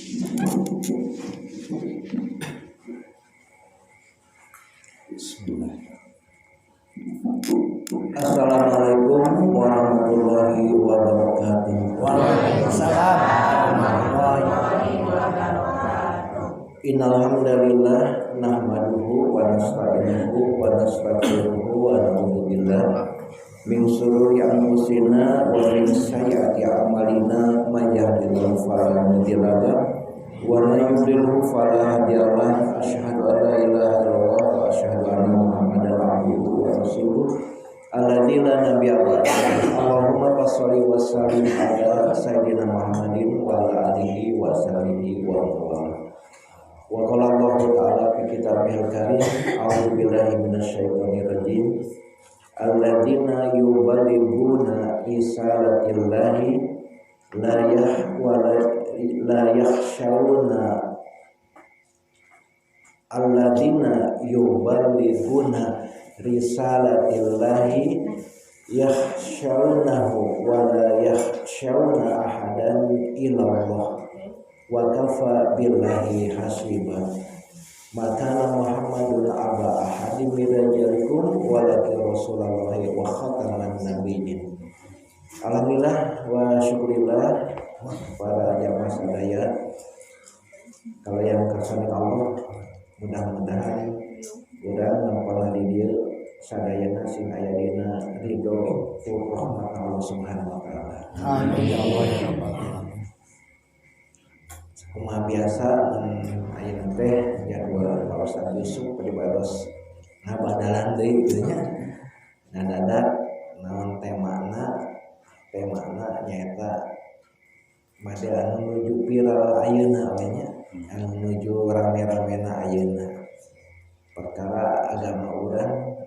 Bismillah. Assalamualaikum warahmatullahi wabarakatuh. Waalaikumsalam warahmatullahi wabarakatuh. Innal hamdalillah nahmaduhu wa nasta'inuhu wa nastaghfiruhu wa na'udzu billah min shururi anfusina wa min sayyiati a'malina may yahdihillahu fala mudilla lahu wa may yudlil fala hadiya lahu. Asyhadu an la ilaha illallah wa asyhadu anna Muhammadan abduhu wa rasuluh alladzi la nabiyya ba'dahu. Allahumma shalli wa sallim ala sayyidina Muhammadin wa ala alihi wa sahbihi wa sallam. Wa qala Allah ta'ala fi kitabihil karim, a'udzu billahi minasyaitonir rajim. Alladzina yuballighuna risalatillahi la yakhshawna alladzina yuballighuna risalatillahi yakhshawnahu wa la yakhshawna ahadan illallah wa kafa billahi hasiba. Makana Muhammadun aba ahadim mirajalikum walakin Rasulullahi wa khataman nabiyyin. Alhamdulillah wa syukurillah para jamaah sadaya kalau yang kersane Allah, mudah-mudahan urang nampana di dieu sadayana sing aya dina ridho rahmat Allah Subhanahu wa taala. Amin ya Allah ya rabbal alamin. Kumaha biasa ayeuna teh jadwal Pak Ustaz Yusuf peribados ngabadalan deui kitu nya. Ngadadak naon temana nyaeta made anu nuju viral ayeuna we nya, anu nuju rame-ramena ayeuna. Perkara agama urang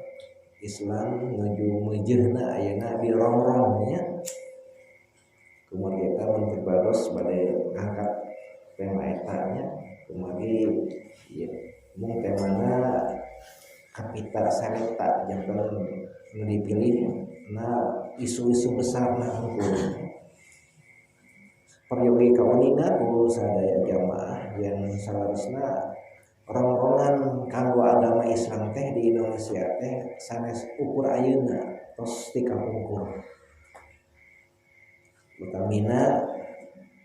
Islam nuju meujeuhna ayeuna di rongrong nya. Kemudian kita memperbaros bade angkat tema etanya, kemudian ya, mung temana kapita sareta jangan dipilih na isu-isu besar na hukum peryogi kauningan ku sadaya jamaah yang salarusna rongrongan kanggo agama Islam teh di Indonesia teh sanes ukur ayeuna tos ti kapungkur utamina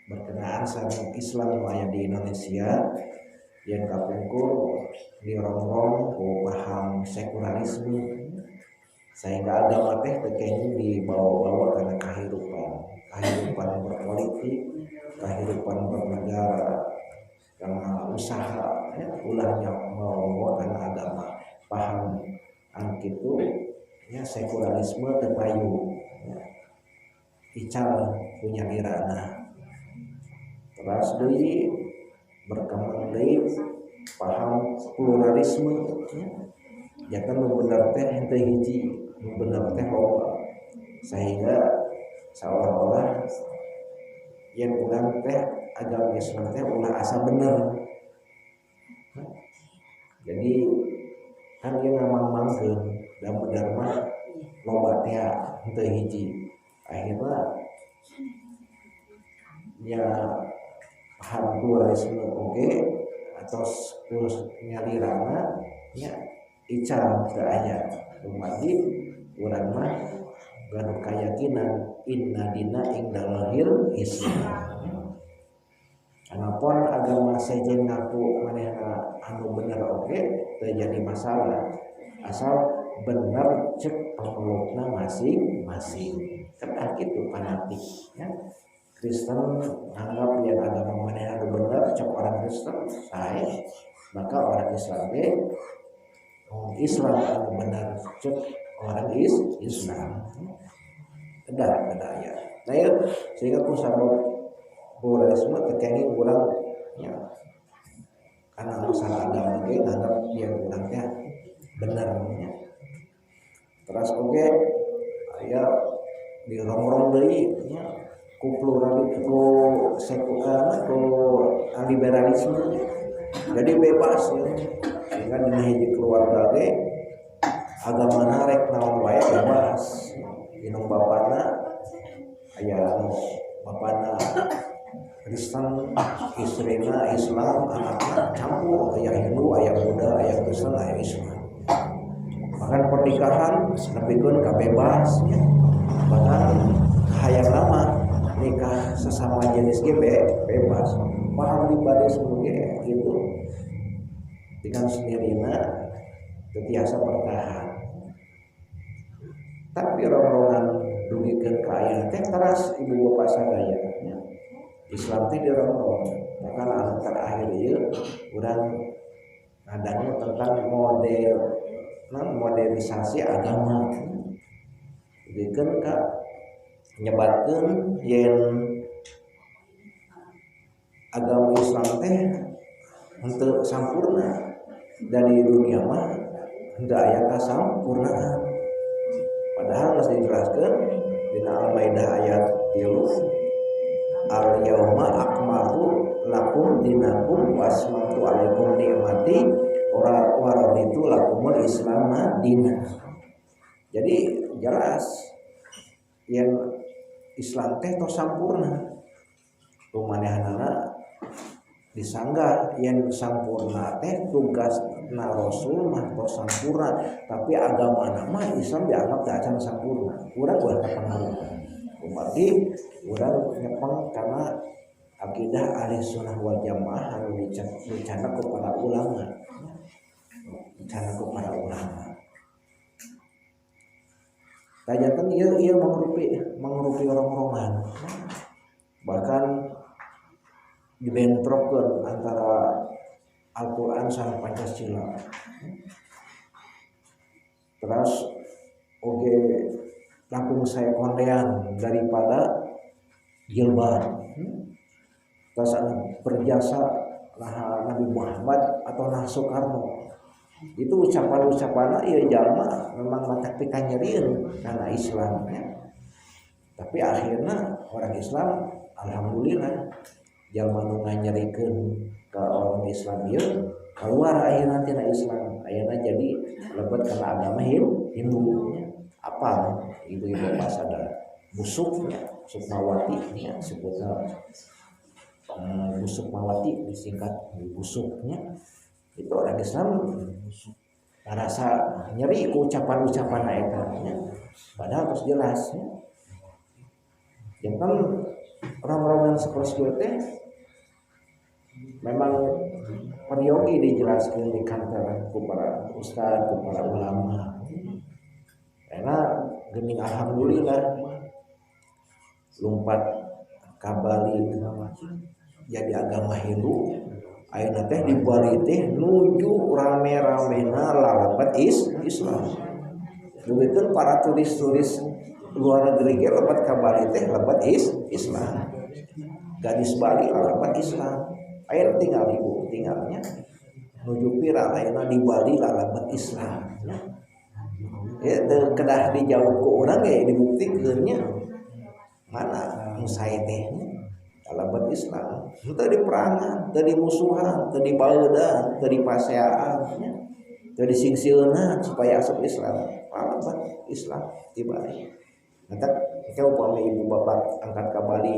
berkenaan sama Islam yang ada di Indonesia yang kapungkur dirongrong ku paham sekularisme sehingga agama teh tekenya dibawa-bawa karena kehidupan berpolitik, kehidupan bernegara, karena usaha ya, ulahnya bawa karena agama paham anu kitu ya sekularisme terpayu ya, ical punya irana. Terus deui berkembang deui paham pluralisme ya kan nu bener teh henteu hiji nu bener teh loba sehingga seolah-olah yang urang teh agama Islam teh ulah asa bener. Jadi kan ieu ngamang-mangkeun da bener mah loba teh henteu hiji. Akhirna ya paham pluralisme oge atau nyalirana ya ical teu aya wajib urang mah ganu kayakinan inna dina indallahil Islam. Anapun agama sejen ngaku manehna anu bener oge teu jadi masalah asal bener cek pemelukna masing-masing. Kan kitu fanatik ya. Kristen anggap yang agama mana anu benar cek orang Kristen sae maka orang Islam Islam anu benar cek orang Islam beda ya. Nah ya sehingga ku sabab pluralisme tekeni urang ya karena masalah agama ge nganggap yang urang teh bener ya. Terus oge aya di rongrong deui nya ku pluralisme ku sekuler ku liberalisme jadi bebas ya sehingga dina hiji keluarga ge agamana rek naon wae bebas dina bapana aya bapana Kristen, istrina Islam, anak-anak campur, aya Hindu, aya Buddha, aya Kristen, aya Islam. Bahkan pernikahan nepikeun ka bebas, ya. Bahkan hayang lama nikah sesama jenis ge bebas. Paham pribadi sebagai itu dengan sendirina tetiasa bertahan. Tapi orang-orang dugikeun ka aya teh teras ibu bapak sadaya. Islam teh dirong-rong. Maka anu terakhir ieu urang ngadangu tentang modernisasi agama. Dugikeun ka nyebatkeun yen agama Islam teh henteu sampurna dari dunia mah henteu aya kasampurnaan. Padahal geus dijelaskeun dina Al-Maidah ayat 3, al-yauma akmaltu lakum dinakum wasmatu alaikum ni'mati wa raditu lakumul islama dina. Jadi jelas yang Islam teh tos sampurna. Rumanehanana disanggah yang sampurna teh tugasna Rasul mah tos sampurna, tapi agama mah Islam dianggap teh acan sampurna. Urang ulah kapengaruh. Umargi urang nyepeng karena akidah ahli sunnah wal jamaah anu dicana kepada ulama. Dicana kepada ulama. Tajanten ieu mangrupi orang-orangan. Bahkan dibentrokkeun antara Al-Qur'an sareng Pancasila. Terus oge langkung saya kondean daripada jilbab. Terus berjasa nah Nabi Muhammad atau nah Soekarno. Itu ucapan-ucapanna ieu jalma memang matak pikanyerieun kana Islam ya. Tapi akhirnya orang Islam alhamdulillah jalma nu nganyerikeun ka orang Islam ieu keluar akhirna tina Islam. Ayeuna jadi lebet kana agama Hindu. Apa ibu-ibu pas ada busuknya, Sukmawati ya sebutna Busukmawati disingkat busuknya. Itu orang Islam merasa nyeri ku ucapan-ucapan eta nya. Padahal terus jelas ya. Jangan orang-orang yang seperti itu memang periogi dijelaskan di kantor para ustaz, para ulama. Karena gening alhamdulillah lumpat kabali jadi agama Hindu. Ayeuna teh di Bali teh nuju rame-ramena lalapat Islam. Dugikeun para turis-turis luar negeri ge lebat ka Bali teh lebat Islam. Gadis Bali lalapat Islam. Ayeuna tinggal ibu tinggalnya nuju pira ayeuna di Bali lalapat Islam. Ya teu kedah dijauh ku urang ge dibuktikeun nya. Mana nu sae teh lalapat Islam. Teu di perangan, teu di musuhan, teu di baeudan, teu di paseaan nya. Teu disingsieunan supaya asup Islam. Lalapat Islam di Bali. Nanti kita upami ibu bapak angkat ke Bali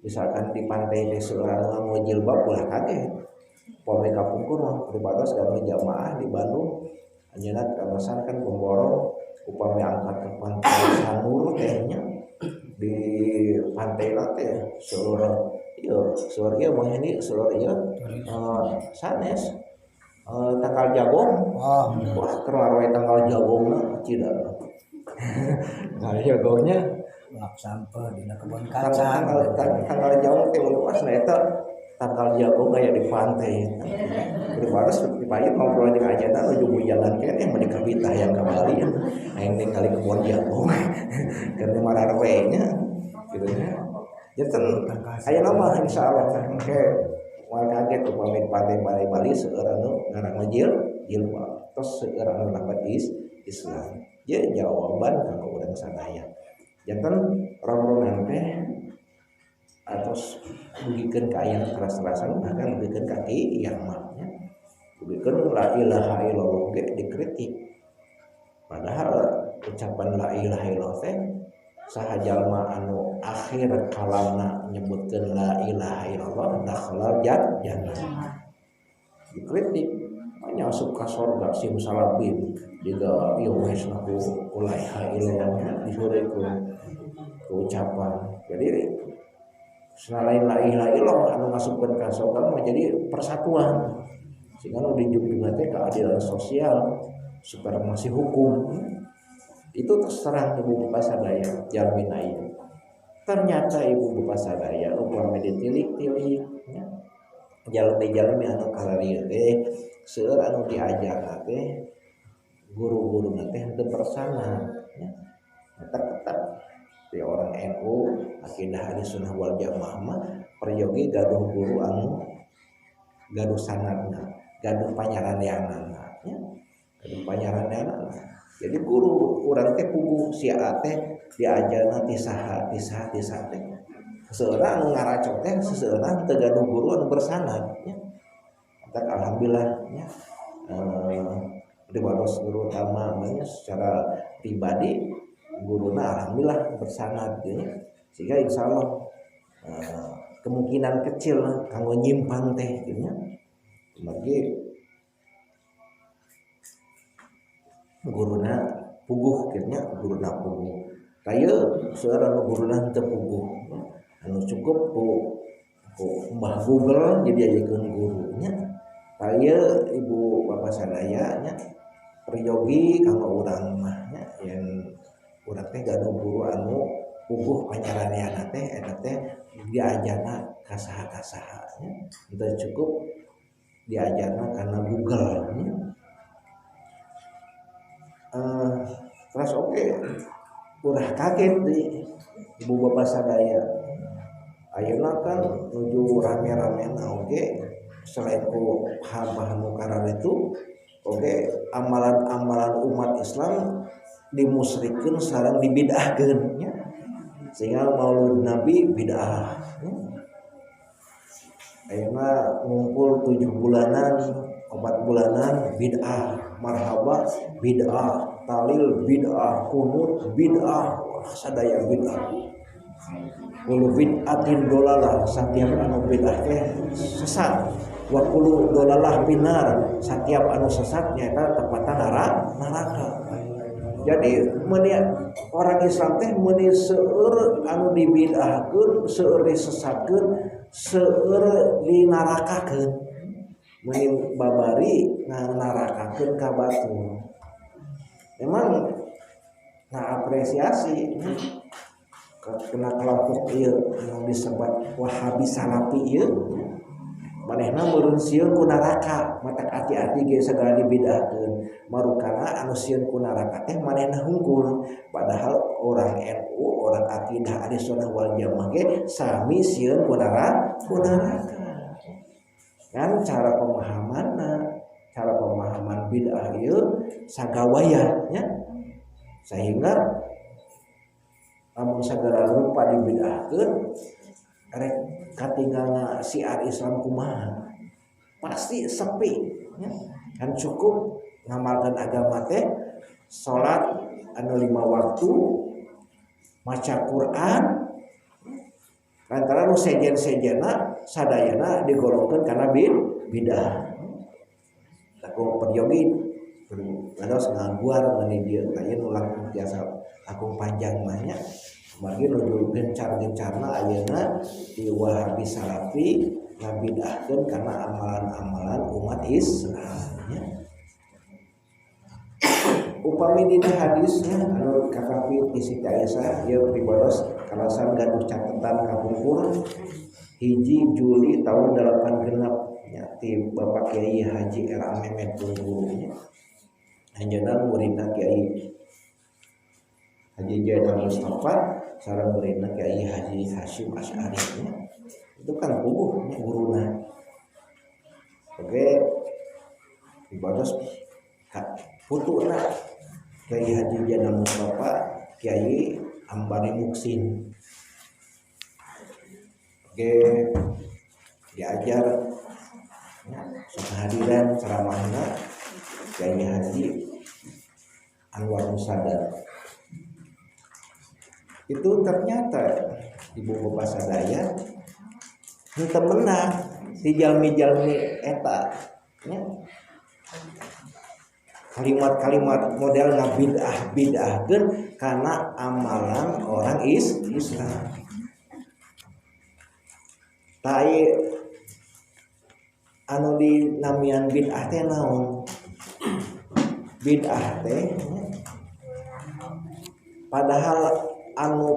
misalkan di pantai teh seorang nganggo jilbab ulah kaget. Upami kapungkur mah pribatos kami jamaah di Bandung anjeunna kawasan kan Bomborong upami angkat ke pantai Sanur tehnya di pantai teh seluruh ieu mah ini seluruh ieu sanes tanggal jagong. Wah, keur we tanggal jagongna cida. Nah, jagongnya lap sampah dina kebun kacang. Tanggal jagong teh luasna eta tanggal jagong aya di pantai. Pribatos dipayun ngobrol jeung ajeuna nuju jalan keneh mah di kabita yang ka Bali. Aing ningali kebun jagong. Keur mararwe nya gitu nya. Janten ayeuna mah insyaallah engke moal kaget upami pantai Bali seueur anu ngaranna jilbab. Tos seueur anu lapat Islam. Ya jawaban kanggo urang sadaya. Janten rombongan teh atos dugikeun ka aya teras-terasan bahkan dugikeun ka kiamat nya. Dugikeun la ilaha illallah ge dikritik. Padahal ucapan la ilaha illallah teh saha jalma anu akhir kalamna nyebutkeun la ilaha illallah apa dakhalal jannah dikritik hanya masuk ke surga simsalabim juga ieu wes aku ulaiha ilahnya disurekeun ucapan. Jadi selain la ilaha illallah anu masukkeun ka surga mah jadi persatuan sehingga nu dijunjung teh keadilan sosial supremasi hukum itu terserah ibu bapak sadaya jalmina ieu. Ternyata ibu bapak sadaya upami ditilik-tilik ya. Jalmi-jalmi anu kalarieu teh seueur anu diajarna teh guru-guruna teh henteu bersama ya. Tetap di orang NU akidah Ahlussunnah wal Jamaah mah peryogi gaduh guru anu gaduh sanadna, gaduh panyaraneanana ya. Gaduh panyaraneanana. Jadi guru urang teh puguh sia teh diajarna ti saha teh. Seseorang anu ngaracok teh seseorang teu gaduh guru anu bersanad ya. Alhamdulillah ya. Di wados guru utama secara pribadi guruna alhamdulillah bersanad ya. Sehingga insyaallah kemungkinan kecil kanggo nyimpang teh gitu nya. Magi guruna puguh kitu nya, guruna puguh. Taya seueur anu guruna teu puguh. Anu cukup ku Mbah Google jadi ajekeun guru nya. Taya ibu bapak sadaya nya peryogi kanggo urang mah nya yen urang teh gaduh guru anu puguh panyaraneana teh eta teh diajarna ka saha-saha nya. Teu cukup diajarna karena Google nya. Terus oke urang kaget di ibu bapak sadaya. Ayeuna kan nuju rame-ramena oge selain ku paham mukarar itu oge amalan-amalan umat Islam dimusyrikkeun sareng dibid'ahkeun nya. Sehingga Maulid Nabi bid'ah. Ayeuna ngumpul 7 bulanan, 4 bulanan bid'ah, marhaba bid'ah, talil bid'ah, kunut bid'ah, sadaya bid'ah. Kullu bid'atin dolalah, setiap anu bid'ah teh sesat. Wa kullu dolalah binar, setiap anu sesat nyaeta tempatna neraka. Jadi meuni orang Islam teh meuni seueur anu dibid'ahkeun, seueur disesatkeun, seueur dinarakakeun. Meuni babari narakakeun ka batur. Memang apresiasi kena kelompok ieu anu disebut Wahabi Salafi ieu manehna meureun sieun ku neraka matak hati-hati ge sagala dibid'ahkeun marukana anu sieun ku neraka teh manehna hungkul padahal orang NU orang akidah Ahlussunnah wal Jamaah ge sami sieun ku neraka kan cara pemahaman bid'ah ieu sagawaya nya sehingga lamun sagala rupa dibid'ahkeun rek katinggalna syiar Islam kumaha pasti sepi ya. Kan cukup ngamalkeun agama teh salat anu 5 waktu maca Quran antara nu sejen-sejenna sadayana digolongkeun kana bid'ah. Aku peryogi ngados ngaguar meuni dieu aya ulang biasa aku panjang mah nya bagi nuju gencar-gencarna ayeuna di Wahabi Salafi ngabid'ahkeun karena amalan-amalan umat Islam nya. Upami dina hadisnya anu kakapi ti Siti Aisyah ieu pibados kalasan gaduh catetan kapungkur 1 Juli tahun 86 nya ti Bapak Kiai Haji R.A. Mehmet gurunya. Anjeunna muridna Kiai Haji Jainal Mustafa sareng muridna Kiai Haji Hasyim Asy'ari nya. Itu kan puguhnya guruna. Oke. Ibados putuna Kiai Haji Jainal Mustafa Kiai Ambari Muksin. Oke. Diajar kehadiran ceramahna Kiai Haji Anwar Musadar. Itu ternyata ibu bapak sadaya henteu meunang si jalmi-jalmi eta nya. Kalimat-kalimat model bid'ahkeun karena amalan orang Islam. Tai anu dinamian bid'ah teh naon? Bid'ah teh padahal anu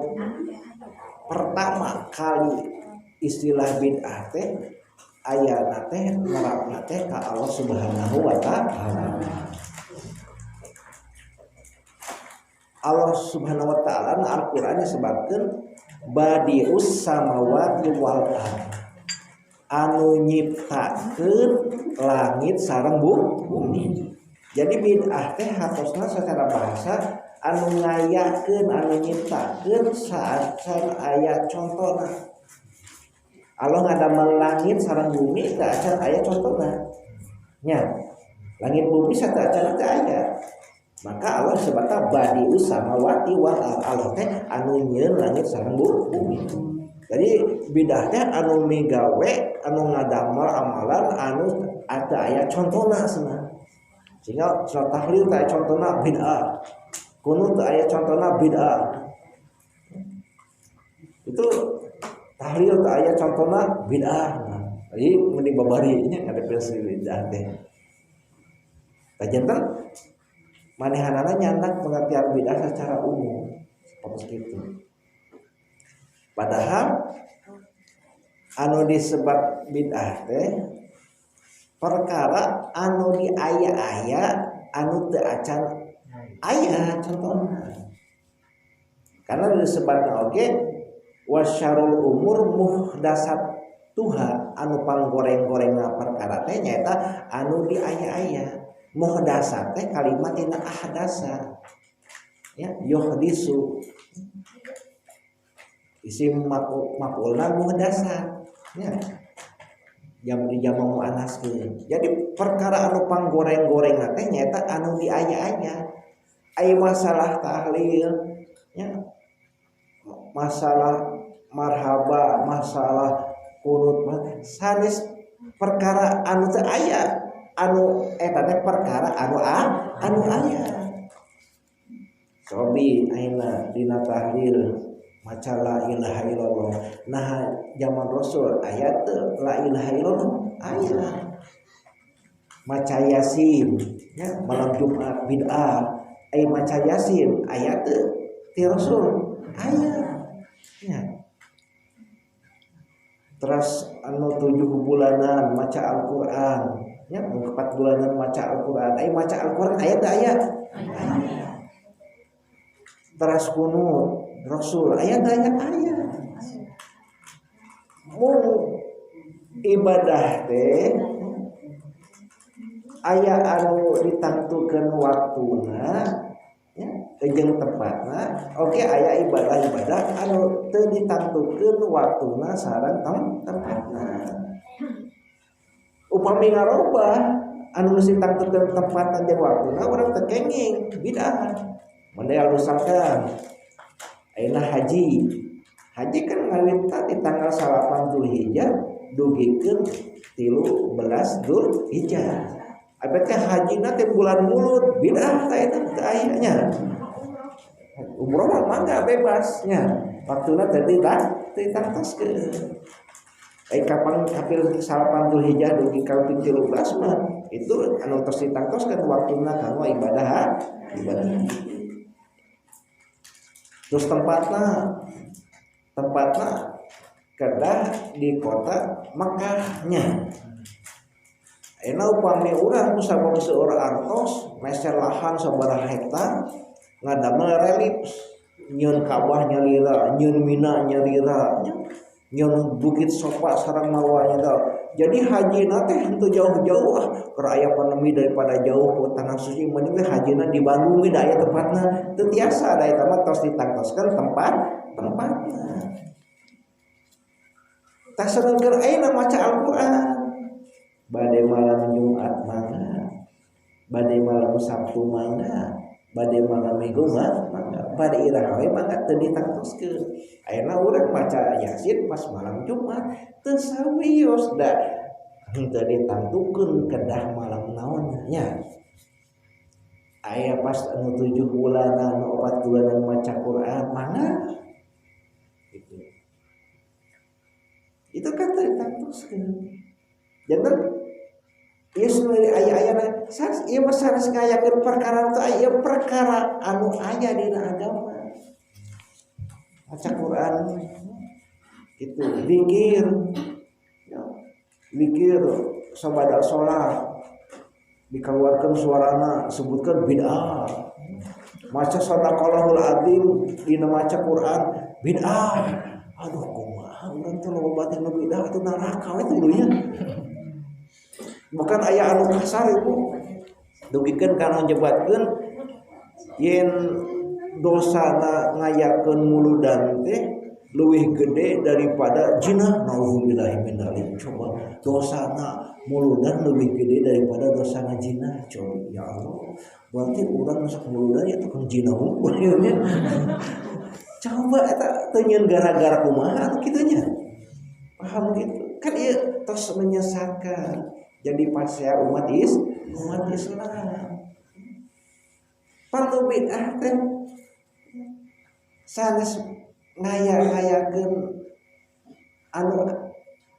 pertama kali istilah bid'ah teh ayana teh nerapna teh ka Allah Subhanahu wa taala. Allah Subhanahu wa taala na Al-Qur'an disebutkeun badius samawati wal ardh, anu nyiptakeun langit sareng bumi. Jadi bid'ah teh hatosna secara bahasa anu ngayakeun anu nyiptakeun saat aya contona. Allah ngadamel langit sareng bumi teu acan aya contona. Nya, langit bumi satea acan teu aya. Maka Allah sebutna badius samawati wal ardh, Allah teh anu nyieun langit sareng bumi. Jadi bid'ah teh anu migawe anu ngadamel amalan anu ada aya contona cenah. Sehingga salat tahlil teh contona bid'ah. Kunut teh aya contona bid'ah. Itu tahlil teh aya contona bid'ah. Jadi mending babari nya ngadepkeun bid'ah teh. Kajenten manehanana nyandak pengertian bid'ah secara umum seperti itu. Padahal anu disebut bid'ah teh perkara anu di aya-aya anu teu acan aya contohna. Karena disebutna oge wasyarul umur muhdatsatuha, anu panggoreng-gorengna perkara teh nyaeta anu di aya-aya. Muhdasat teh kalimat tina ahdasa. Ya, yuhdisu. Isim maf'ulna muhdasat. Ya. Jam muannaskeun. Jadi perkara anu panggoreng-goreng teh nyaeta anu di aya-aya. Aya masalah tahlil, ya. Masalah marhaba, masalah kunut, sanes perkara anu teu aya. Anu eta teh perkara anu aya. Sobi ayeuna dina tahlil maca la ilaha illallah. Nah zaman Rasul ayat la ilaha illallah aya. Maca Yasin ya malam Jumat bid'ah. Ai maca Yasin ayat ti Rasul aya. Ya. Terus anu 7 bulanan maca Al-Qur'an. Ya, 4 bulanan maca Al-Qur'an. Ai maca Al-Qur'an ayat ayat. Teras kunut Rasul ayat ayat. Mun ibadah teh aya anu ditangtukeun waktuna ya jeung tempatna. Oke aya ibadah-ibadah anu teu ditangtukeun waktuna sareng tempatna. Upami ngarobah anu mesti tangtukeun tempat jeung waktuna urang teu kenging bid'ah. Model misalkan ayeuna haji kan ngawinta di tanggal 8 Zulhijjah dugikeun 13 Dzulhijjah. Abet teh hajina teh bulan mulut bid'ah teh eta teu aya nya. Umroh mangga bebasnya. Waktuna teh ditangtoskeun. Kapan kapil 8 Dzulhijjah dugi ka 13 mah itu anu tos ditangtoskeun waktuna kanggo ibadah. Terus tempatna kedah di kota Makkahnya. Ayeuna upami urang nu sabab seueur artos meser lahan sabaraha hektar ngadamel relief nyieun Ka'bah nyalira, nyieun Mina nyalira, nyieun Bukit Sofa sareng mawanya teh. Jadi hajina teh henteu jauh-jauh keur aya pandemi daripada jauh ke tanah suci mending hajina di Bandung we da aya tempatna. Teu tiasa da eta mah tos ditangtoskeun tempatna. Tah sareng ayeuna maca Al-Qur'an. Bade malam Jumat mangga. Bade malam Sabtu mangga. Bade malam Minggu mangga. pada irah we mangga teu ditangtoskeun. Ayeuna urang maca Yasin pas malam Jumat teu sawios da henteu ditangtukeun kedah malam naon nya. Aya pas anu 7 bulan anu 4 bulan maca Quran mangga gitu. Itu kan teu ditangtoskeun. Janten ieu sebenarnya aya-ayana sanes ieu mah sanes ngayakeun perkara teh aya perkara anu aya dina agama. Maca Quran itu zikir. Ya, zikir sabada salat dikeluarkan suarana sebutkan bid'ah. Maca sadaqallahul azim dina maca Quran bid'ah. Aduh kumaha urang teh loba teh bid'ah atuh neraka we tuluy. Bukan aya anu kasar ibu. Dugikeun kana nyebatkeun yen dosana ngayakeun muludan teh leuwih gede daripada jinah. Nauzubillahi min dzalik. Coba dosana muludan lebih gede daripada dosana jinah. Coba ya Allah. Berarti urang masuk muludan ya tukang jinah unggul ya. Coba eta teu nyeun gara-gara kumaha atuh kitu nya. Paham gitu. Kan ieu tos menyesatkan. Jadi pasya umat Islam. Partu bid'ah teh sanes ngaya-ngayakeun anu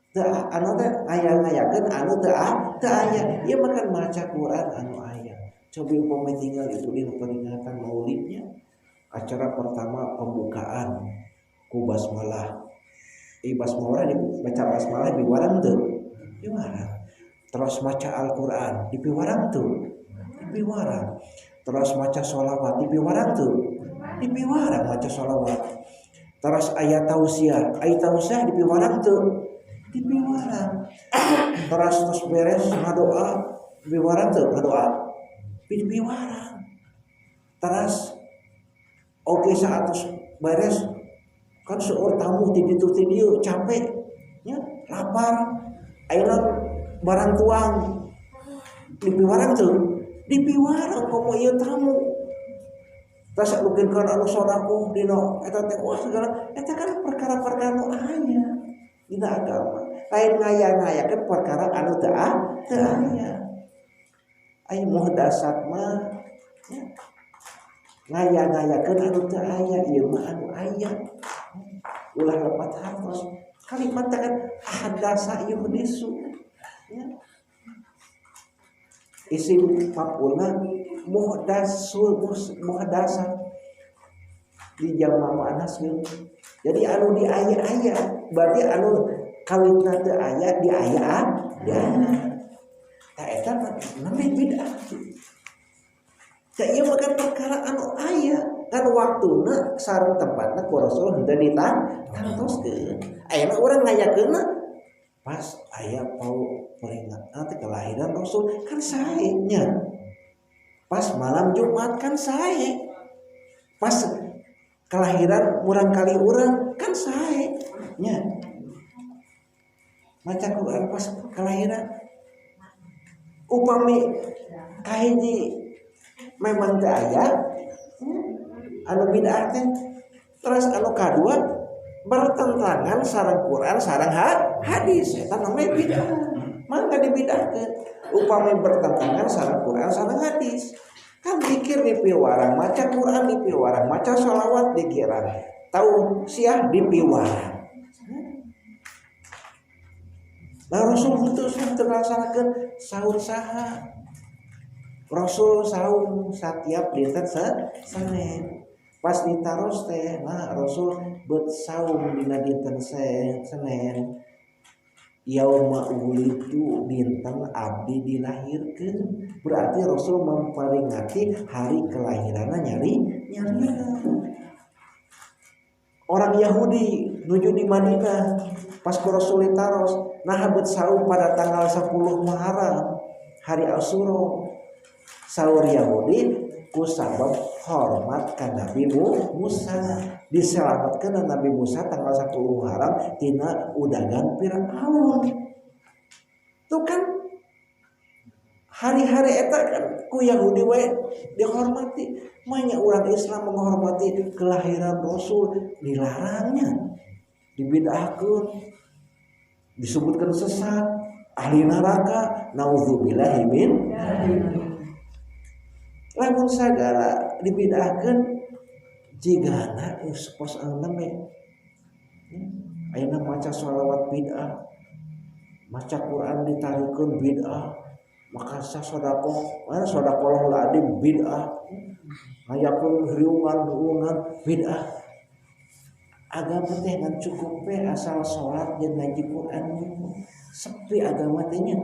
teh aya-ngayakeun anu teu aya. Ieu makan maca Quran anu aya. Coba upama tinggal itu dina peringatan Maulidnya. Acara pertama pembukaan ku basmalah. Basmalah dibaca basmalah di warang teu? Di warang. Terus maca Al-Qur'an di piwarang tuh. Di piwarang. Terus maca sholawat di piwarang tuh. Di piwarang maca sholawat. Terus ayat tausiah di piwarang tuh. Di piwarang. Terus beres ngadoa di piwarang tuh ngadoa. Di piwarang. Terus oke saat beres kan seueur tamu ti ditu capek nya lapar ayeuna barang tuang di piwarang tuh di piwarang komo ieu tamu tas lukeun kana anu sodakoh dina eta teh wah segala eta kan perkara-perkara anu aya dina agama lain ngaya-ngayakeun perkara anu teu aya ai muhdasat mah ngaya-ngayakeun anu teu aya ieu mah anu aya ulah lepat hartos kalimat kan hadasa yuhdisu ya. Isim maf'ulna muhdasa di jamak muannas. Jadi anu di aya berarti anu kawitna teu aya di aya ta eta namanya bid'ah. Teh ieu makan perkara anu aya kan waktuna sareng tempatna ku Rasul henteu ditangtoskeun. Ayeuna urang ngayakeunna pas aya pau peringatan kelahiran Rasul kan sae nya. Pas malam Jumat kan sae. Pas kelahiran urang kali urang kan sae nya. Maca Quran pas kelahiran upami kahiji memang teu aya anu bid'ah teh terus anu kadua bertentangan sareng Quran sareng hadis eta namanya bid'ah mangga dibid'ahkeun upami bertentangan sareng Quran sareng hadis kan zikir di piwarang maca Quran di piwarang maca sholawat di kirang tausiah di piwarang. Nah Rasul itu sudah melaksanakan sahur saha Rasul saum setiap dinten Senin. Pas ditaros teh, nah Rasul bet saum dina dinten Senin. Yauma ulidu dinten abdi dilahirkeun. Berarti Rasul memperingati hari kelahiranna nyari. Orang Yahudi nuju di Madinah pas ku Rasul ditaros, nah bet saum pada tanggal 10 Muharram hari Asyura. Saur Yahudi ku sabab hormat ka Nabi Musa diselamatkeun Nabi Musa tanggal 10 Muharram tina udagan Firaun. Itu kan hari-hari eta kan ku Yahudi wae dihormati, manya urang Islam menghormati kelahiran Rasul dilarangnya, dibid'ahkeun, disebutkan sesat, ahli neraka, naudzubillahi min. Lamun sagala dibid'ahkeun jigana pos angna ayeuna maca shalawat bid'ah, maca Quran ditarikeun bid'ah, maka sasodakoh mana sodakoh adim bid'ah, hayapun riungan bid'ah. Agama teh ngan cukup we asal salat jeung ngaji Quran sepi agama teh nya.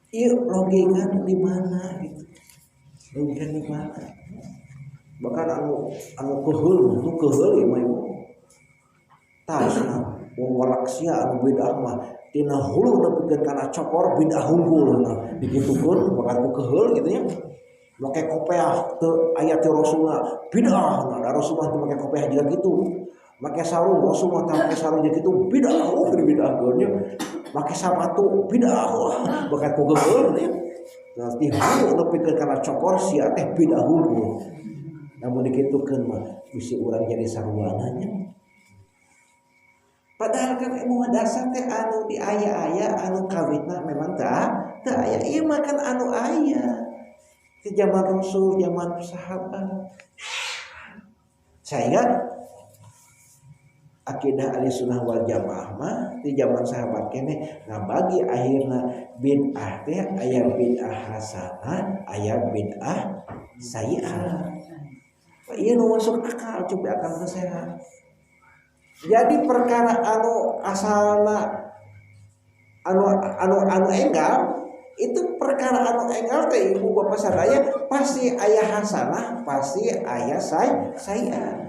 Ieu logika di mana gitu. Logika di mana? Bahkan anu keheul nu keheul mah ieu. Tasna wong walaksia anu bid'ah mah tina hulu nepikeun kana cokor bid'ah hunggul digitukeun bahkan ku keheul kitu nya. Make kopiah teu aya ti Rasulna bid'ah, da Rasulullah teu make kopiah juga gitu. Make sarung Rasulullah teu make sarung juga gitu bid'ah, bid'ahkeun nya. Make sepatu bid'ah, bahkan ku keheul nya. Nah, ti hulu nepikeun kana cokor sia teh bid'ah hunggul. Namun dikitukeun mah bisi urang jadi sarwana nya. Padahal kan ilmu dasar teh anu di aya-aya anu kawitna memang teu aya. Ieu mah kan anu aya di zaman Rasul, zaman sahabat. Sehingga akidah Ahlussunnah wal Jamaah mah di zaman sahabat keneh ngabagi akhirna bid'ah teh aya bid'ah hasanah, aya bid'ah sayyi'ah. Ieu nu masuk akal, coba akal sehat. Jadi perkara anu asalna anu enggal itu perkara anu enggal teh ibu bapak sadaya pasti aya hasanah, pasti aya saya,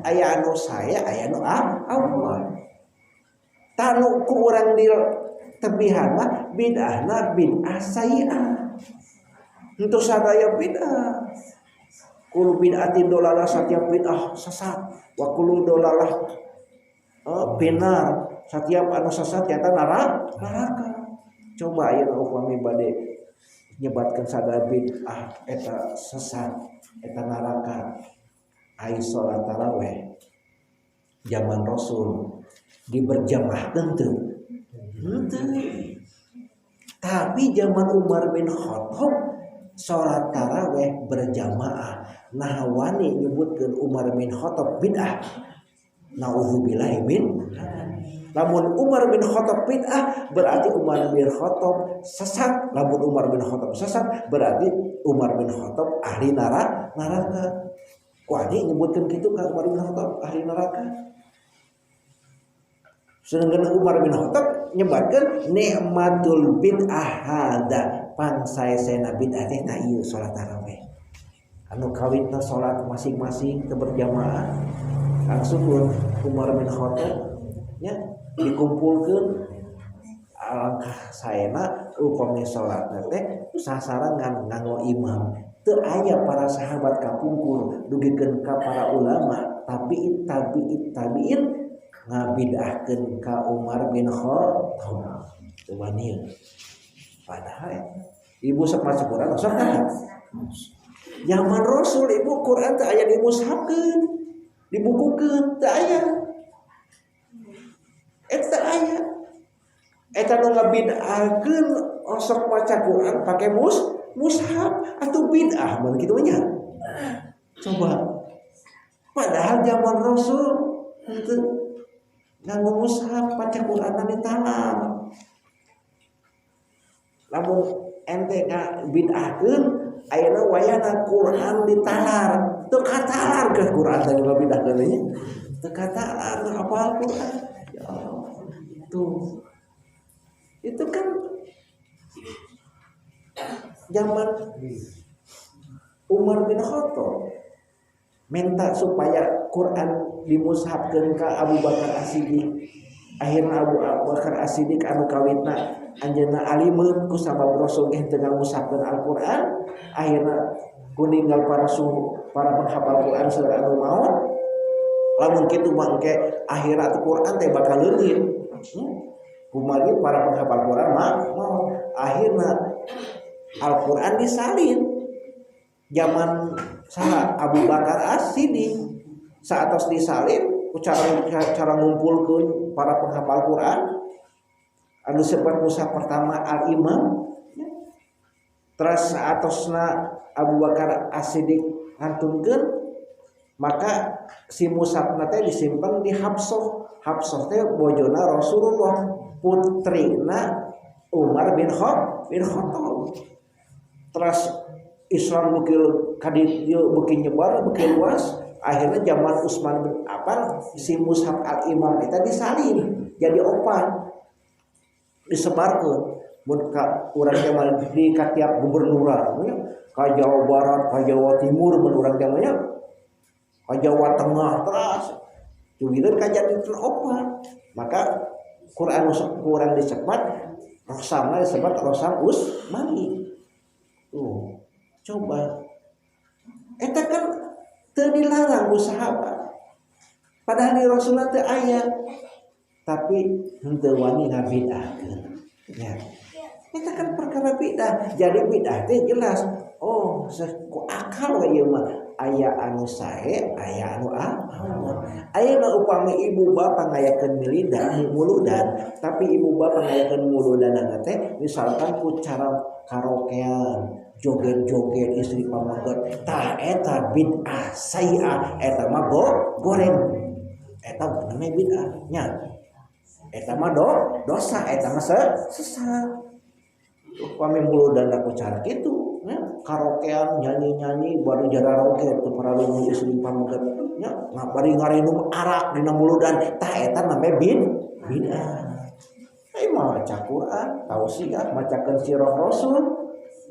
aya anu saya, aya anu Allah. Tanu ku urang di tebihanna bid'ahna bid'ah sayyi'ah. Henteu sadaya bid'ah. Kullu bid'atin dolalah, setiap bid'ah sesat. Wa kullu dolalah benar, setiap anu sesat nyata neraka. Coba ayeuna upami bade nyebatkeun sadaya bid'ah eta sesat, eta neraka. Ai salat tarawih zaman Rasul diberjamaahkeun teu? Henteu. Tapi zaman Umar bin Khattab salat tarawih berjamaah. Nah wani nyebutkeun Umar bin Khattab bid'ah. Nauzubillahi min. Lamun Umar bin Khattab bid'ah berarti Umar bin Khattab sesat. Lamun Umar bin Khattab sesat berarti Umar bin Khattab ahli neraka. Wani nyebutkeun kitu ka Umar bin Khattab ahli neraka. Sedangkan Umar bin Khattab nyebatkeun nikmatul bid'ah hada, pansaesena bid'ah teh ta ieu salat tarawih. Anu kawitna salat masing-masing teu berjamaah. Langsung Umar bin Khattab nya dikumpulkeun alangkah saena upami salatna teh sasarangan nganggo imam. Teu aya para sahabat kapungkur dugikeun ka para ulama, tapi tabi'in ngabid'ahkeun ka Umar bin Khattab. Teu wani. Padahal ibu sok maca Quran sok kan. Zaman Rasul ibu Quran teu aya dimushafkeun. Dibukukeun teu aya. Eta aya. Eta nu ngabid'ahkeun sok maca Quran pake mushaf atuh bid'ah mun kitu nya. Coba. Padahal zaman Rasul henteu nganggo mushaf maca Quran ditalar. Lamun ente ngabid'ahkeun ayeuna wayahna Quran ditalar. Teu katalar ke Quran teh ngabid'ahkeun nya. Teu katalar hafal Quran. Ya Allah. Tuh. Itu kan zaman Umar bin Khattab minta supaya Quran dimushafkeun ka Abu Bakar As-Siddiq. Akhirna Abu Bakar As-Siddiq anu kawitna anjeunna alimeun ku sabab Rasul teh teu ngamushafkeun Al-Qur'an. Akhirna kuninggal para penghafal Quran surah anu maot. Lamun kitu mangke akhirat Quran teh bakal leungit. Kumaha para penghafal Quran mah akhirna Al-Quran disalin zaman saha Abu Bakar As-Siddiq saatos disalin cara ngumpulkeun para penghafal Quran anu sebat mushaf pertama Al-Imam terus saatosna Abu Bakar As-Siddiq ngantunkeun maka si mushafna teh disimpan di Hafsah teh bojona Rasulullah putrina Umar bin Khattab terus Islam beuki nyebar beuki luas akhirnya zaman Utsman bin Affan si mushaf Al-Imam kita disalin jadi opan disebarkeun mun ka urang zaman di tiap gubernuran ka Jawa Barat ka Jawa Timur mun urang zamannya ka Jawa Tengah terus jugireun ka jadi opan maka Quran disebat Rasulna disebut Rasul Utsmani tuh coba eta kan teu dilarang ku sahabat padahal di Rasulullah teu aya tapi henteu wani ngabidahkeun ya eta kan perkara bidah jadi bidah teh jelas oh ku akal we ieu mah aya anu sae aya anu aham ayeuna upami ibu bapa ngayakeun milidan muludan tapi ibu bapa ngayakeun muludan teh misalkan ku cara karaokean joget-joget istri pamaget tah eta bid'ah sayyi'ah eta mah goreng eta namanya bid'ah nya eta mah dosa eta mah sesat upami muludan aku cara kitu nya karaokean nyanyi-nyanyi bari jararoke teu paralung istri pamaget nya bari ngarinum arak dina muludan tah eta namanya bid'ah ai maca Quran tausiah macakeun sirah Rasul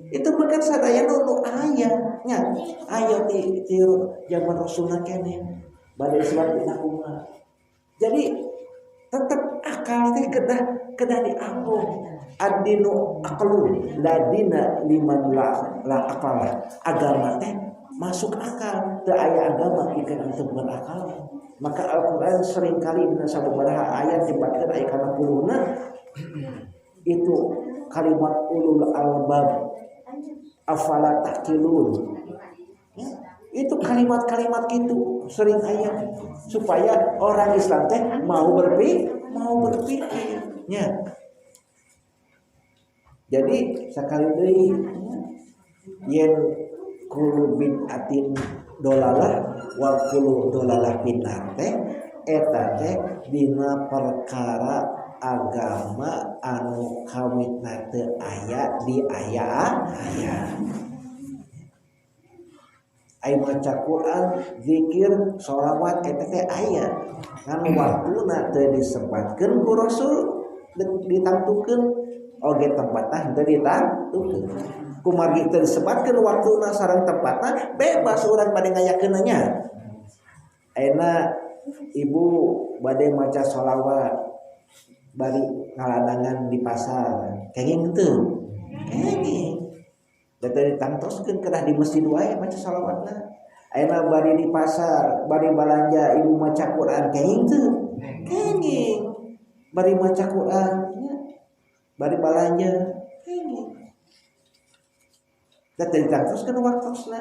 itu bukan sadaya nu aya nya aya ti zaman Rasulna keneh bade sebab dina ummah jadi tetep akal teh kedah diampuh ad-dinu aqlun ladina liman la aqala agama teh masuk akal teu aya agama pikeun anu teu berakal maka Al-Qur'an sering kali dina sababaraha ayat dibacakeun aya kana puluhna itu kalimat ulul albab afala taqilun itu kalimat-kalimat gitu sering ayat supaya orang Islam teh mau berpikirnya jadi sekali deui yen kullu bid'atin dolalah wa kullu dolalah binar teh eta teh dina perkara agama anu kawitna teu aya di aya ai maca Quran zikir sholawat eta teh aya ngan waktuna teu disebatkeun ku Rasul ditantukeun oge tempatna teu ditantukeun kumargi teu disebatkeun waktuna sareng tempatna bebas urang bade ngayakeunna nya ayeuna ibu bade maca sholawat bari ngaladangan di pasar kenging teu kenging da teu ditantoskeun kedah di masjid wae maca shalawatna ayeuna bari di pasar bari balanja ibu maca Quran kenging teu kenging bari maca Quran ya bari balanja kenging da teu ditantoskeun waktosna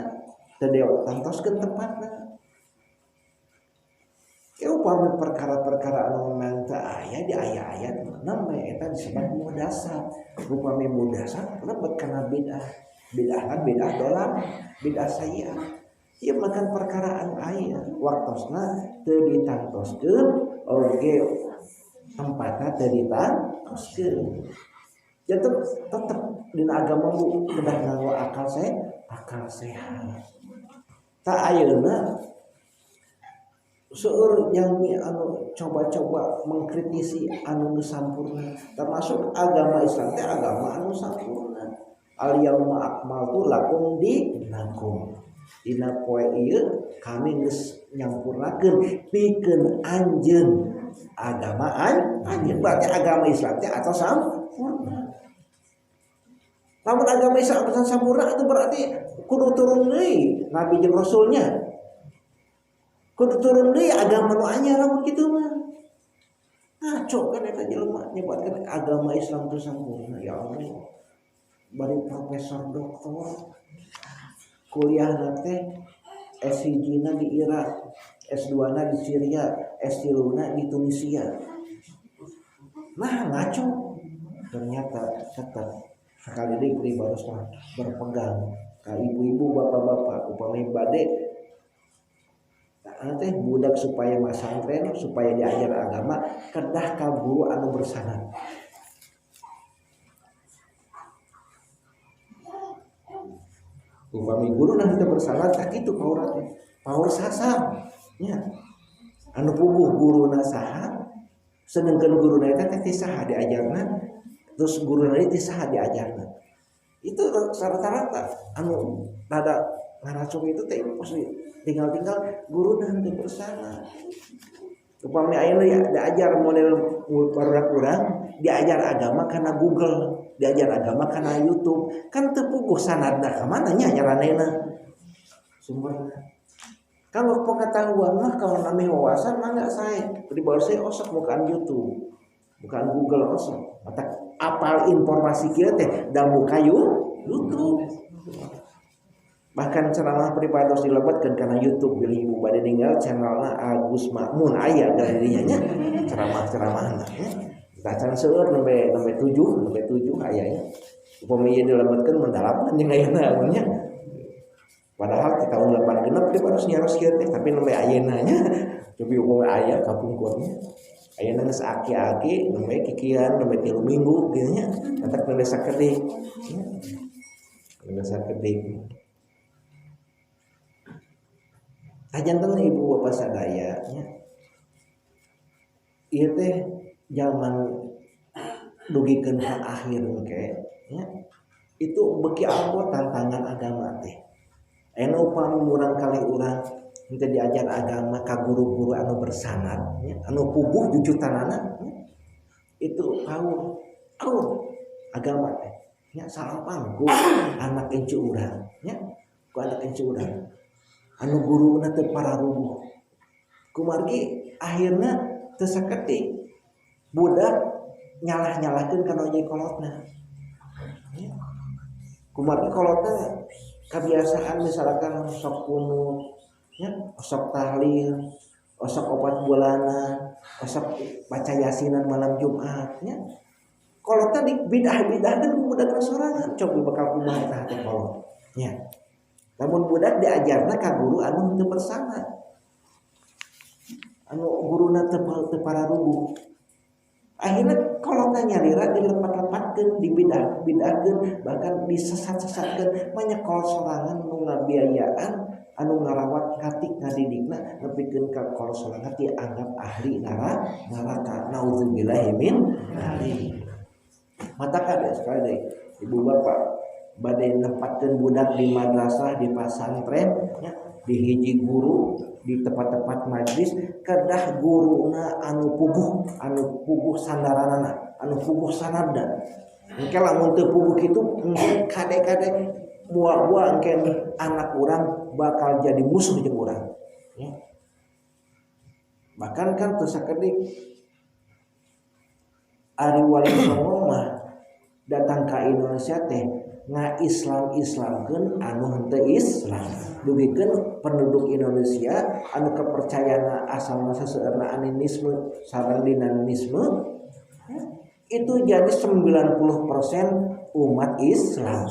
teu ditantoskeun tempatna upami perkara-perkara anu memang teu aya di aya-ayat namanya eta disebut muhdasat upami muhdasat lebet kana bid'ah kan bid'ah dolam bid'ah sayyi'ah ieu makan perkara anu aya waktosna teu ditantoskeun oge tempatna teu ditantoskeun jadi tetep dina agama kedah nganggo akal sehat tak ayeuna seueur yang anu coba-coba mengkritisi anu sampurna termasuk agama Islam teh agama anu sampurna al yauma akmaltu lakum dinakum dina poe ieu kami geus nyampurnakeun pikeun anjeun agama anjeun berarti agama Islam teh atau sampurna lamun agama Islam atau sampurna itu berarti kudu turun deui nabi jeung rasulnya kudu turun deui agama nu anyar lamun kitu mah. Ngaco kan eta jelema nyebatkeun agama Islam teu sampurna ya Allah. bari profesor doktor kuliah nate S1 na di Irak, S2 na di Syria, S3 na di Tunisia. Nah ngaco ternyata tetap sekali deui baros berpegang ka ibu-ibu bapak-bapak upami bade teh budak supaya masantren supaya diajar agama kedah ka guru anu bersanad. Upami guru nah kita bersanad tak kitu pauratnya paur sasar nya anu puguh guruna saha sedengkeun guruna eta teh saha diajarna terus guruna ieu saha diajarna itu rata-rata anu rada ngaracung itu teh pasti tinggal guruna teu bersanad. Upami ayeuna ya diajar model barudak urang diajar agama karena Google, diajar agama karena YouTube, kan teu puguh sanadna ka mana nya nyaranena sumberna. Kalau pengetahuan mah kalau nami wawasan mah enggak sae. Di bawah saya osok bukan YouTube, bukan Google osok. Mata apal informasi kieu teh da buka YouTube. Bahkan ceramah pribados dilebetkeun kana YouTube bilih ibu bade ninggal channelna Agus Makmun aya galerinya nya ceramah-ceramahna nya. Kacan seueur nembe 7 aya nya. Upami ieu dilebetkeun mendalaman jeung ayeuna nya. Padahal di tahun 86 dia harus nyaros kieu teh tapi nembe ayeuna nya. Tapi upami aya kapungkurnya. Ayeuna geus aki-aki nembe kikian nembe 3 minggu kieu nya. Entek nembe sakedik. Nembe sakedik. Ajanten ibu bapak sadaya nya. Ieu teh zaman dugikeun ka akhir engke nya. Itu beki algo tantangan agama teh. Anu upami urang kali urang henteu diajar agama ka guru-guru anu bersanad nya, anu puguh jujutanana nya. Itu kaum agama teh nya salapan ku anak encu urang nya. Ku anak encu urang anu guruna teu pararubuh kumargi akhirna teu sakedik budak nyalah-nyalahkeun kana ojek kolotna kumargi kolotna kebiasaan misalkan sok kunut nya sok tahlil sok opat bulanan sok baca yasinan malam Jumat nya kolotna di bidah-bidahkeun ku budak sorangan coba bakal kumaha tah teh kolot nya. Namun budak diajarna ka guru anu teu bersanad. Anu guruna teu pararubuh. Akhirna kolotna nyalira dilepat-lepatkeun, dibidah-bidahkeun, bahkan disesat-sesatkeun manyekol sorangan nu ngabiayaan anu ngarawat katik ngadidikna nepikeun ka kol sorangan dianggap ahli neraka. Nauzubillahi min dzalik. Mata kade sekali deui ibu bapak bade nempatkeun budak di madrasah di pasantren nya di hiji guru di tempat-tempat majlis kedah guruna anu puguh sandaranana anu puguh sanadna engke lamun teu puguh kitu engke kade-kade buah-buah engke anak urang bakal jadi musuh jeung urang ya. Bahkan kan teu sakedik Ari Wali Songo mah datang ka Indonesia teh Islamkeun anu henteu Islam dugikeun penduduk Indonesia anu kepercayaan asalna saseueurna animisme sareng dinamisme itu jadi 90% umat Islam.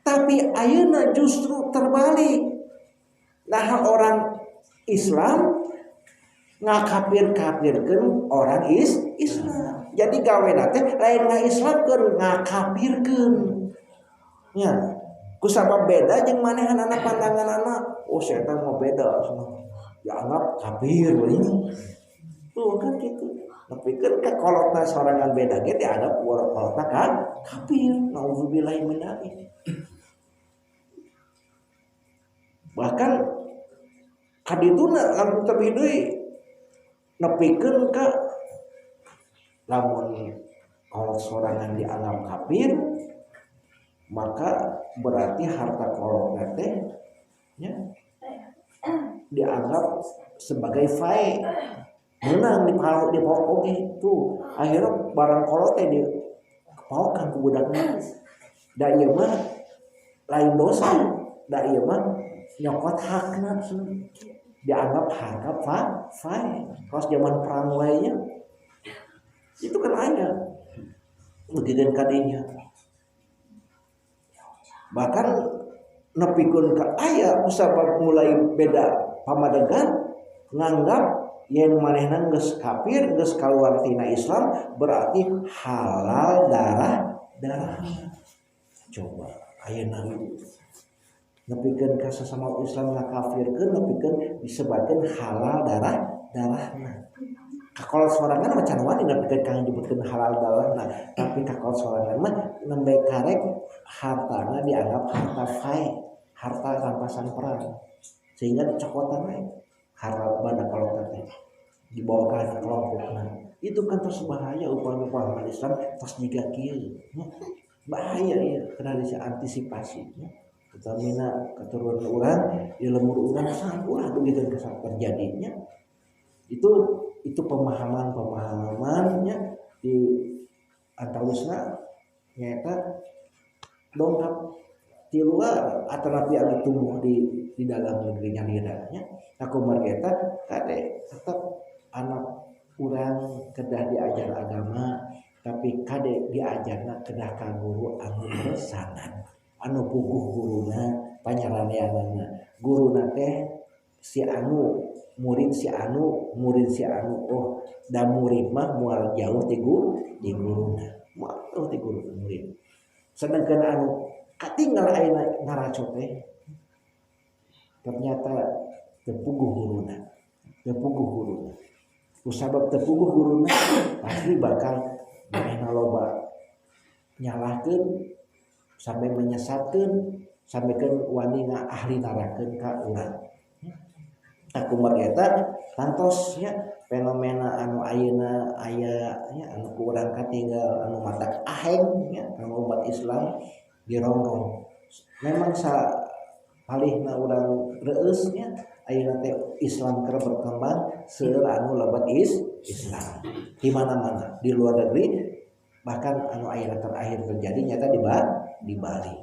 Tapi ayeuna justru terbalik. Nah orang Islam ngakafir-kafirkeun orang Islam. Jadi gawena teh lain ngaislamkeun ngakafirkeun. Ya, kusabab beda jeung manehan anak pandanganana, oh saya teh mau beda semua. Ya anggap kafir ini. Tuh kan gitu. Tapi kan kolotna sorangan beda ge dianggap kolotna kan kafir. Nauzubillahi min dzalik. Bahkan kadituna lamun tebih deui nepikeun ka lamun kolot sorangan dianggap kafir maka berarti harta kolotna teh ya dianggap sebagai fae menang di pokok itu akhirnya barang kolot teh dipaokan ku budakna Da ieu mah lain dosa, da ieu mah nyokot hakna dianggap harga fine. Pas zaman perang wae nya itu kan aya begieun kadinya. Bahkan nepikeun ka aya usapar mulai beda pamadegan nganggap yen manehna geus kafir, geus kaluar tina Islam berarti halal darahna. Coba ayeuna nepikeun ka sesama Islam ngakafirkeun, nepikeun disebatkeun halal darahna. Kakol sorangan mah can wani nepikeun kang nyebutkeun halal darahna, tapi kakol sorangan mah nembe karek hartana dianggap harta fae, harta rampasan perang. Sehingga dicokotan we harta banda kalau teh dibawa ke kelompokna. Itu kan terus bahaya upama paham Islam terus jiga kieu. Bahaya ya, kena antisipasi. Utamina keturunan orang, ilmu orang sampurah begitu terjadinya. Itu pemahamannya di antawisna nyata dongkap di luar atau nabi anu tumbuh di dalam negerinya lidahnya. Aku margeta kade tetap anak urang kedah diajar agama, tapi kade diajarna kedah ka guru anu beresanan, anu puguh guruna, panyaraneanana. Guruna teh si anu murid si anu oh da murid mah moal jauh ti guruna, moal jauh ti guru murid. Sedangkan anu katinggal ayeuna ngaraco teh ternyata tepuguh guruna. Kusabab tepuguh guruna pasti bakal manehna loba nyalahkeun sampai menyesatkeun sampaikeun wani ahli narakeun ka urang. Aku margeta tantosnya fenomena anu ayeuna aya nya anu ku urang katinggal anu matak aheng nya anu umat Islam dirongrong. Memang sa palihna urang reueus nya ayeuna teh Islam keur berkembang seueur anu lebat Islam di mana-mana di luar negeri, bahkan anu ayeuna terakhir terjadi nyata di Bali.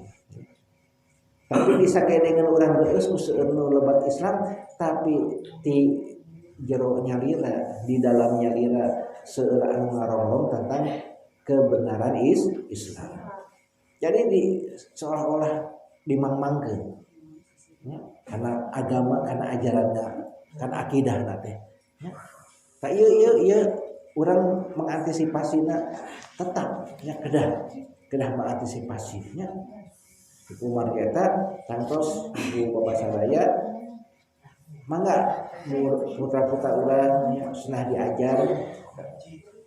Tapi bisa kaya dengan urang reueus ku seueur nu lebat Islam, tapi di jero nyalira di dalam nyalira seueur anu ngarongrong tentang kebenaran Islam. Jadi seolah-olah dimangmangkeun ya, karena agama, karena ajaranna, karena akidahna teh ya. Tak ieu urang mengantisipasina tetap ya kedah mengantisipasinya. Itu margeta kantos di Babasaraya mangga putra-putra urang ya, sunah diajar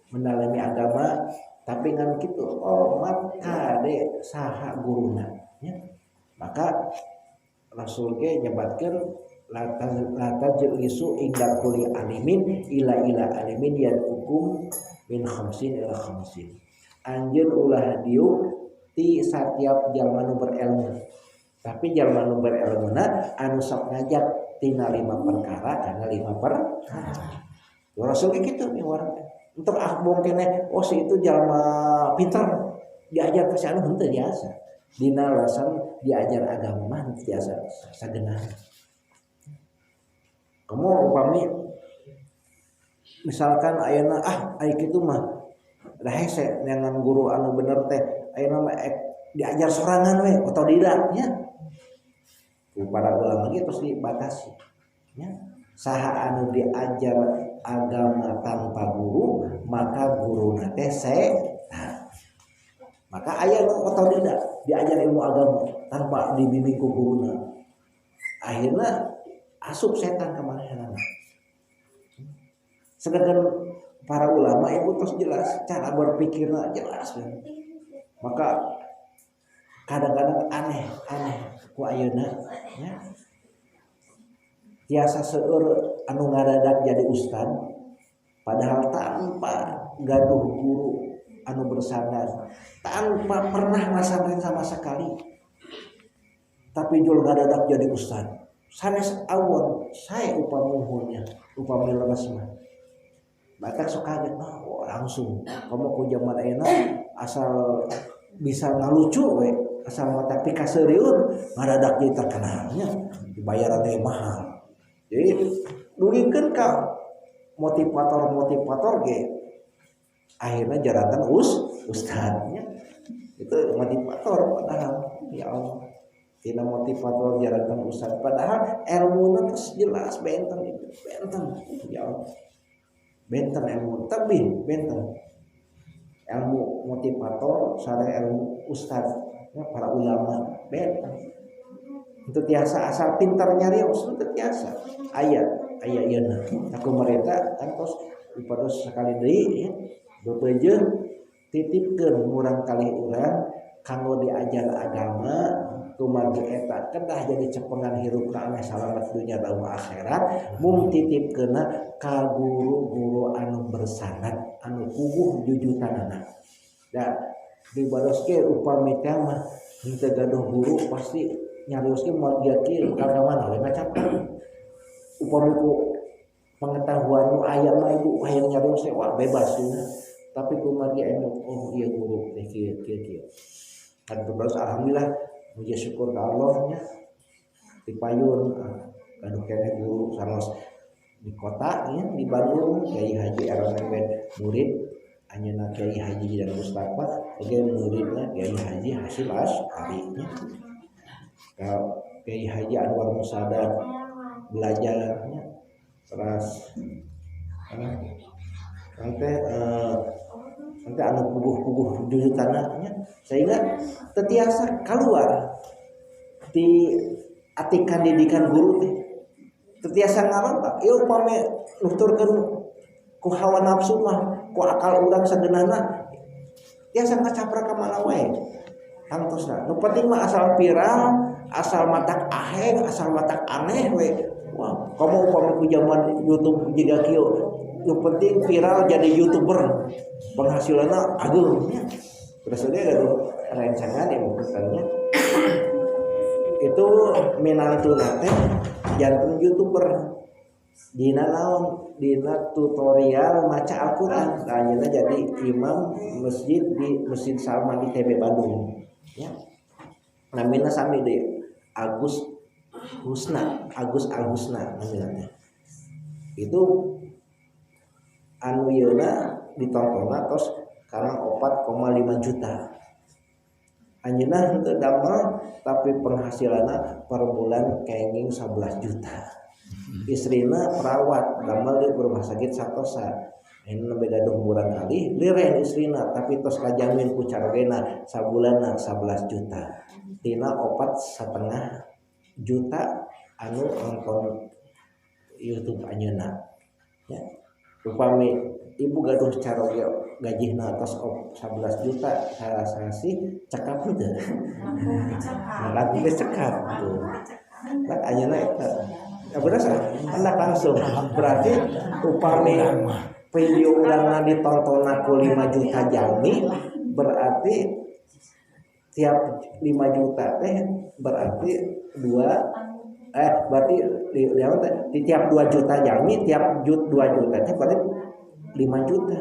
mendalami agama, tapi ngan kitu mat kade saha guruna ya. Maka Rasul ge nyebatkeun la tajlisu inda kulli alimin ila alimin yad'ukum min khamsin ila khamsin. Anjeun ulah diuk ti satiap jalma nu berilmu. Tapi jalma nu berilmuna anu sok ngajak tina 5 perkara kana 5 perkara. Rasul ge kitu miwarna. Untuk akbong kene oh si itu jalma pinter diajar ka si anu henteu biasa. Dina alasan diajar agama mah biasa sageunah. Kamu upami misalkan ayeuna aya kitu mah da hese nyangan guru anu bener teh ayeuna mah diajar sorangan we otodidak nya. Para ulama ge terus dibatasi nya. Saha anu diajar agama tanpa guru maka guruna teh setan. Maka aya nu otodidak diajar ilmu agama tanpa dibimbing ku guruna. Akhirna asup setan ka manehna. Sedangkan para ulama itu terus jelas cara berpikirnya jelas kan. Maka kadang-kadang aneh ku ayeuna ya. Tiasa seueur anu ngadadak jadi ustad padahal tanpa gaduh guru anu bersandar, tanpa pernah ngasantren sama sekali, tapi jul ngadadak jadi ustad. Sanes awon saya upamuhunnya upami leres mah. Batak sok kaget langsung kamu ku zaman ayeuna asal bisa ngalucu we asal mata pikaseriun ngadadak jadi terkenalnya dibayaran yang mahal. Jadi dugikeun ka motivator ge akhirnya jaratan ustadnya itu motivator padahal ya Allah tina motivator jaratan ustad padahal ilmu terus jelas benten ya Allah benten ilmu tapi benten ilmu motivator sareng ilmu ustad ya, para ulama benten itu tiasa asal pintar nyari itu tiasa ayat ieu aku mereka kan terus sekali deui ya bebejeun titipkeun murang kali urang kanggo diajar agama kumaha eta kedah jadi cepengan hirupna ame salamet dunya dan akhirat mung titipkeunna ka guru-guru anu bersanad anu puguh jujutanana da dibadoske upami teh mah henteu gaduh guru pasti nyarioskeun moal dia kieu ka mana we ngacapan upami ku pengetahuan nu aya mah ibu hayang nyarios wah bebas ya. Tapi kumaha emu oh iya guru teh kieu kan terus alhamdulillah puji syukur ka Allah nya dipayun gaduh keneh guru sanes di kota ya di Bandung Kiai Haji Aramen murid anjeunna Kiai Haji dan Mustafa oge muridna Kiai Haji Hasyim Asy'ari nya Kiai Haji Anwar Musadad belajarnya terus nanti anu puguh jujutannya sehingga tetiasa keluar di atikan didikan guru teh tetiasa ngarontak ieu upami nuturkeun ku hawa nafsu mah ku akal urang sageunana tiasa ngacaprak ka mana wae tangtosna nu penting mah asal viral asal matak aheng asal matak aneh we wah kamu upami ku zaman YouTube jiga kieu yang penting viral jadi YouTuber penghasilannya agung terus dia ada rancangan yang bukannya itu minantu nate jantung YouTuber dina naon dina tutorial maca Al-Qur'an ayeuna jadi imam masjid di Masjid Salman di TB Bandung ya namina sami deui Agus Al Husna namina itu anu yeuna ditotona tos karena 4,5 juta anjeunna henteu damel tapi penghasilanna per bulan kenging 11 juta istrina perawat damel di rumah sakit Santosa ini beda umuran kali liren istrina tapi tos kajamin ku cargena sabulanna 11 juta tina 4,5 juta anu nonton YouTube anjeunna ya upami ibu gaduh cara gajihna atas 11 juta sasi cekap henteu lagu ge cekap tuh tak ayeuna eta ya bener hendak langsung berarti upami video urangna ditonton ku 5 juta jami berarti tiap 5 juta teh berarti berarti di tiap 2 juta jami tiap 2 juta teh berarti 5 juta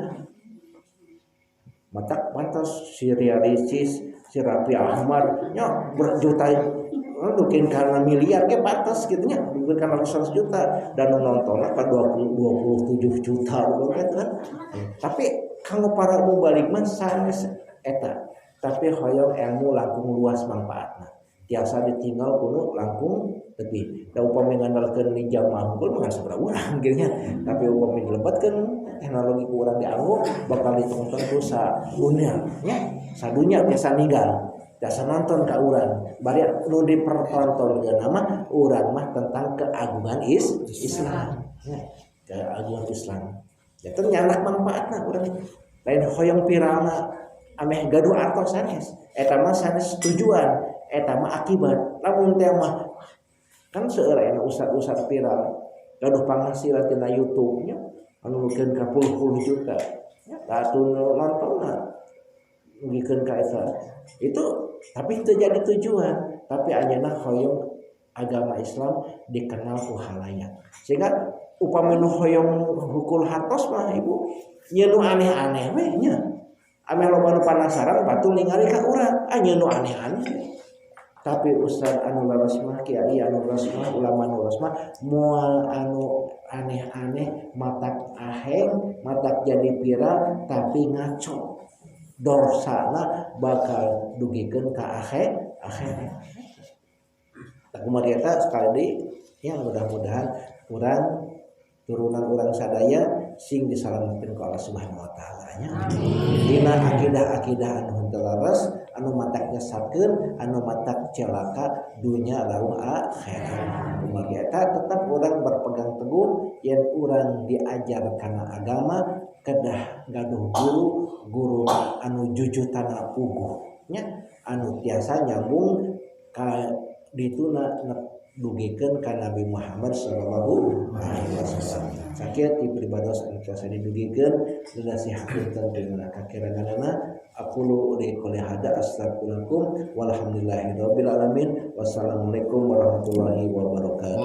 matak pantas si Ricis si Raffi Ahmad nya berjuta mungkin karena miliar ge pantas gitu nya mungkin karena 100 juta dan nonton apa 27 juta gitu kan tapi kanggo para mubalik mah sanes eta tapi hoyong ilmu langkung luas manfaatna tiasa ditinggal kuno langkung lebih da upami ngandalkeun di jamaah unggul mah sabaraha urang gitu nya tapi upami dilebatkeun teknologi ku urang dianggo bakal ditonton ku sadunya nya sadunya biasa ninggal biasa nonton ka urang bari nu dipertontonkeun mah urang mah tentang keagungan Islam ya keagungan Islam ya teh nyanak manfaatna urang lain hoyong viralna ameh gaduh artos sanes eta mah sanes tujuan eta mah akibat lamun teh mah kan seueur ustad-ustad viral gaduh penghasilan tina YouTube nya anu mungkin ka puluh juta da atuh nontonna ngikeun ka eta itu tapi itu jadi tujuan tapi ayeuna hoyong agama Islam dikenal ku halayak sehingga upami nu hoyong hukul hartos mah ibu nya nu aneh-aneh we nya Ame loba nu penasaran batul ningali ka urang anya nu aneh-aneh. Tapi ustaz anu laras mah kiai anu laras mah ulama anu laras mah moal anu aneh-aneh matak aheng matak jadi viral tapi ngaco dosana bakal dugikeun ka akhirat. Tak kumaha eta sekali deui ya mudah-mudahan urang turunan urang sadaya sing disalametkeun ku Allah Subhanahu wa taala nya. Dina akidah-akidah anu henteu laras anu matak nyesatkeun anu matak celaka dunya laung akhirat. Kumaha eta tetap urang berpegang teguh yen urang diajar kana agama kedah gaduh guru anu jujutana puguh nya anu tiasa nyambung ka dituna dugikeun ka Nabi Muhammad sallallahu alaihi wasallam. Sakieu ti pribados anu tiasa didugikeun dinasihatkeun deuna kakiranganana aqulu qouli hada astaghfirullakum walhamdulillahirabbil alamin. Wassalamualaikum warahmatullahi wabarakatuh.